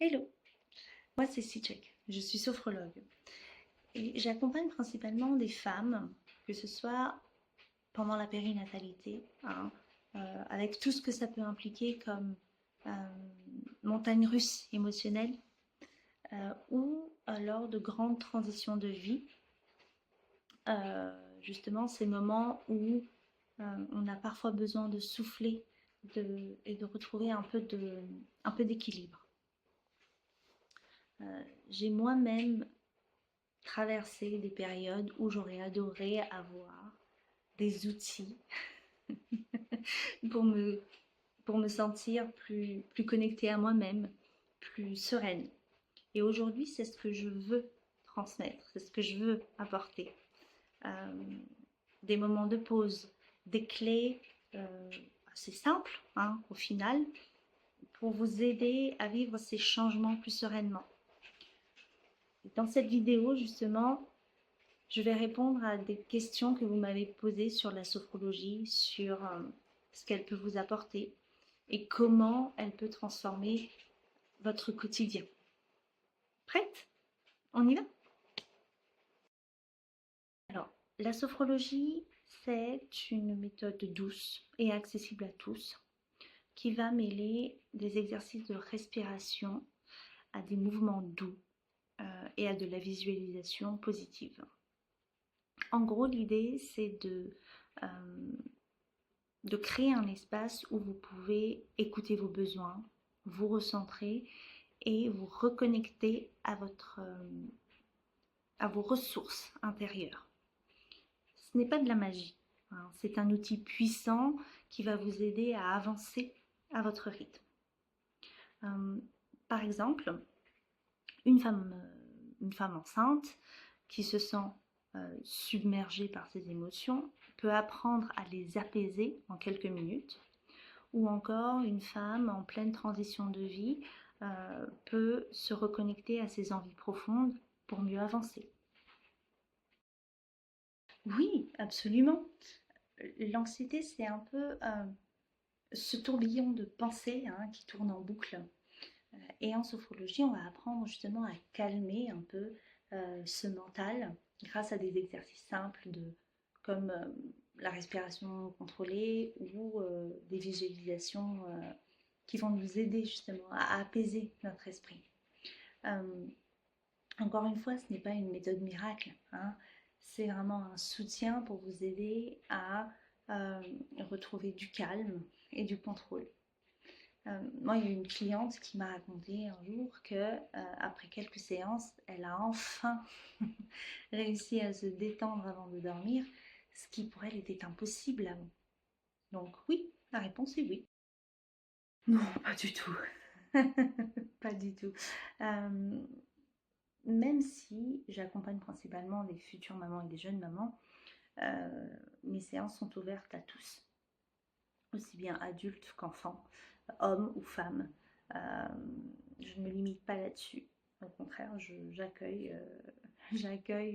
Hello, moi c'est Sichek, je suis sophrologue et j'accompagne principalement des femmes, que ce soit pendant la périnatalité, avec tout ce que ça peut impliquer comme euh, montagne russe émotionnelle, ou lors de grandes transitions de vie, justement ces moments où on a parfois besoin de souffler et de retrouver un peu d'équilibre. J'ai moi-même traverser des périodes où j'aurais adoré avoir des outils pour me, pour me sentir plus connectée à moi-même, plus sereine. Et aujourd'hui, c'est ce que je veux transmettre, c'est ce que je veux apporter. Euh, des moments de pause, des clés assez simples, hein, au final, pour vous aider à vivre ces changements plus sereinement. Et dans cette vidéo, justement, je vais répondre à des questions que vous m'avez posées sur la sophrologie, sur ce qu'elle peut vous apporter et comment elle peut transformer votre quotidien. Prête? On y va? Alors, la sophrologie, c'est une méthode douce et accessible à tous qui va mêler des exercices de respiration à des mouvements doux et à de la visualisation positive. En gros, l'idée, c'est de créer un espace où vous pouvez écouter vos besoins, vous recentrer et vous reconnecter à vos ressources intérieures. Ce n'est pas de la magie, hein, c'est un outil puissant qui va vous aider à avancer à votre rythme. Par exemple, une femme enceinte qui se sent submergée par ses émotions peut apprendre à les apaiser en quelques minutes, ou encore une femme en pleine transition de vie peut se reconnecter à ses envies profondes pour mieux avancer. Oui, absolument. L'anxiété, c'est un peu ce tourbillon de pensées, hein, qui tourne en boucle. Et en sophrologie, on va apprendre justement à calmer un peu ce mental grâce à des exercices simples comme la respiration contrôlée ou des visualisations qui vont nous aider justement à apaiser notre esprit. Encore une fois, ce n'est pas une méthode miracle, hein. C'est vraiment un soutien pour vous aider à retrouver du calme et du contrôle. Moi, il y a une cliente qui m'a raconté un jour que après quelques séances, elle a enfin réussi à se détendre avant de dormir, ce qui pour elle était impossible avant. Donc oui, la réponse est oui. Non, pas du tout. Pas du tout. Euh, Même si j'accompagne principalement des futures mamans et des jeunes mamans, mes séances sont ouvertes à tous, aussi bien adultes qu'enfants, hommes ou femmes. Euh, je ne me limite pas là-dessus. Au contraire, j'accueille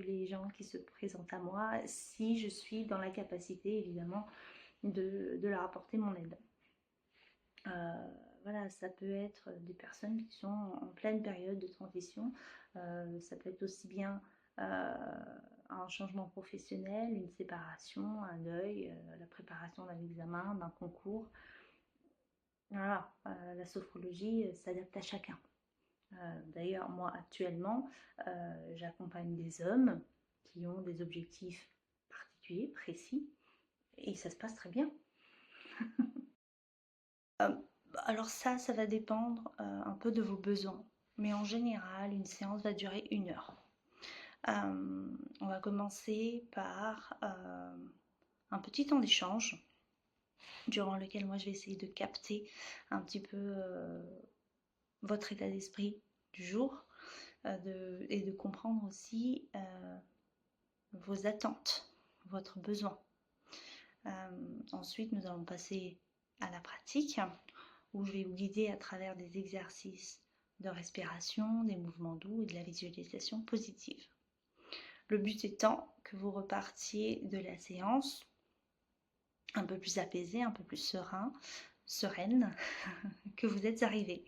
les gens qui se présentent à moi si je suis dans la capacité, évidemment, de leur apporter mon aide. Voilà, ça peut être des personnes qui sont en pleine période de transition. Ça peut être aussi bien un changement professionnel, une séparation, un deuil, la préparation d'un examen, d'un concours. Voilà, la sophrologie s'adapte à chacun. D'ailleurs, moi actuellement, j'accompagne des hommes qui ont des objectifs particuliers, précis, et ça se passe très bien. Alors ça va dépendre un peu de vos besoins. Mais en général, une séance va durer 1 heure. On va commencer par un petit temps d'échange durant lequel moi je vais essayer de capter un petit peu votre état d'esprit du jour et de comprendre aussi vos attentes, votre besoin. Ensuite, nous allons passer à la pratique où je vais vous guider à travers des exercices de respiration, des mouvements doux et de la visualisation positive. Le but étant que vous repartiez de la séance un peu plus apaisé, un peu plus sereine que vous êtes arrivé.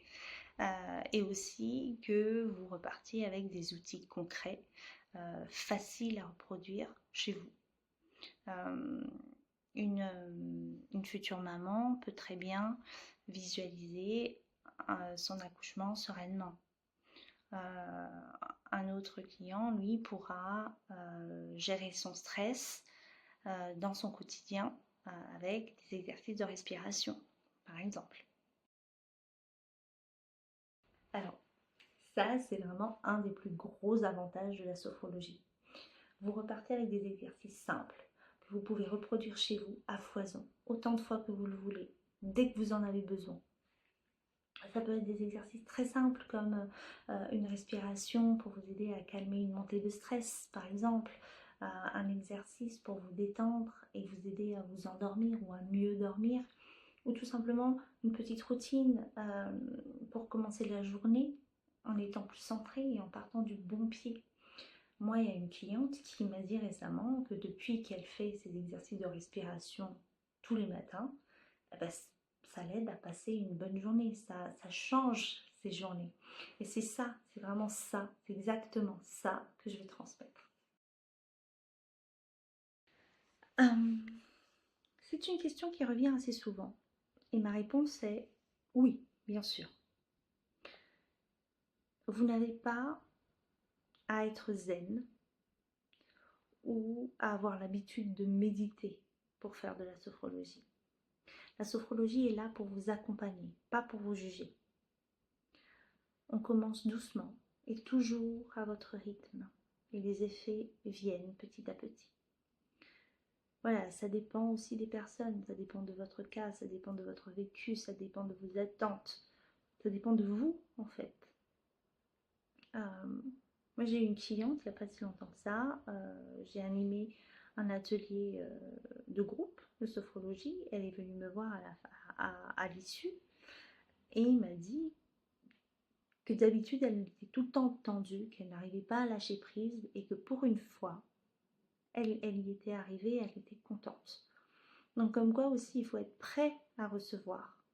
et aussi que vous repartiez avec des outils concrets, faciles à reproduire chez vous. Une future maman peut très bien visualiser son accouchement sereinement. Un autre client, lui, pourra gérer son stress dans son quotidien avec des exercices de respiration, par exemple. Alors, ça, c'est vraiment un des plus gros avantages de la sophrologie. Vous repartez avec des exercices simples que vous pouvez reproduire chez vous à foison, autant de fois que vous le voulez, dès que vous en avez besoin. Ça peut être des exercices très simples comme une respiration pour vous aider à calmer une montée de stress, par exemple, un exercice pour vous détendre et vous aider à vous endormir ou à mieux dormir, ou tout simplement une petite routine pour commencer la journée en étant plus centré et en partant du bon pied. Moi, il y a une cliente qui m'a dit récemment que depuis qu'elle fait ses exercices de respiration tous les matins, ça l'aide à passer une bonne journée, ça change ses journées. Et c'est ça, c'est vraiment ça, c'est exactement ça que je vais transmettre. C'est une question qui revient assez souvent. Et ma réponse est oui, bien sûr. Vous n'avez pas à être zen ou à avoir l'habitude de méditer pour faire de la sophrologie. La sophrologie est là pour vous accompagner, pas pour vous juger. On commence doucement et toujours à votre rythme. Et les effets viennent petit à petit. Voilà, ça dépend aussi des personnes, ça dépend de votre cas, ça dépend de votre vécu, ça dépend de vos attentes, ça dépend de vous en fait. Moi j'ai eu une cliente il n'y a pas si longtemps que ça, j'ai animé un atelier de groupe de sophrologie, elle est venue me voir à l'issue et il m'a dit que d'habitude elle était tout le temps tendue, qu'elle n'arrivait pas à lâcher prise et que pour une fois, elle y était arrivée, elle était contente. Donc comme quoi aussi, il faut être prêt à recevoir.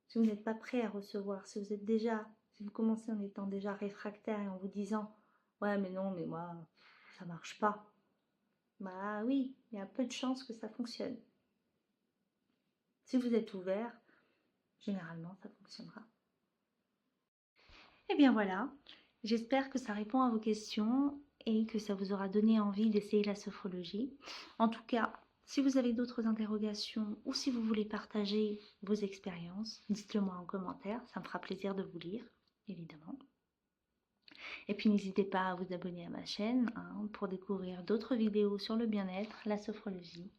Si vous n'êtes pas prêt à recevoir, si vous commencez en étant déjà réfractaire et en vous disant « Ouais, mais non, mais moi, ça marche pas », bah oui, il y a peu de chances que ça fonctionne. Si vous êtes ouvert, généralement, ça fonctionnera. Et bien voilà, j'espère que ça répond à vos questions et que ça vous aura donné envie d'essayer la sophrologie. En tout cas, si vous avez d'autres interrogations ou si vous voulez partager vos expériences, dites-le moi en commentaire, ça me fera plaisir de vous lire, évidemment. Et puis n'hésitez pas à vous abonner à ma chaîne pour découvrir d'autres vidéos sur le bien-être, la sophrologie.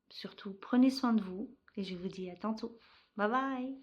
Surtout, prenez soin de vous et je vous dis à tantôt. Bye bye!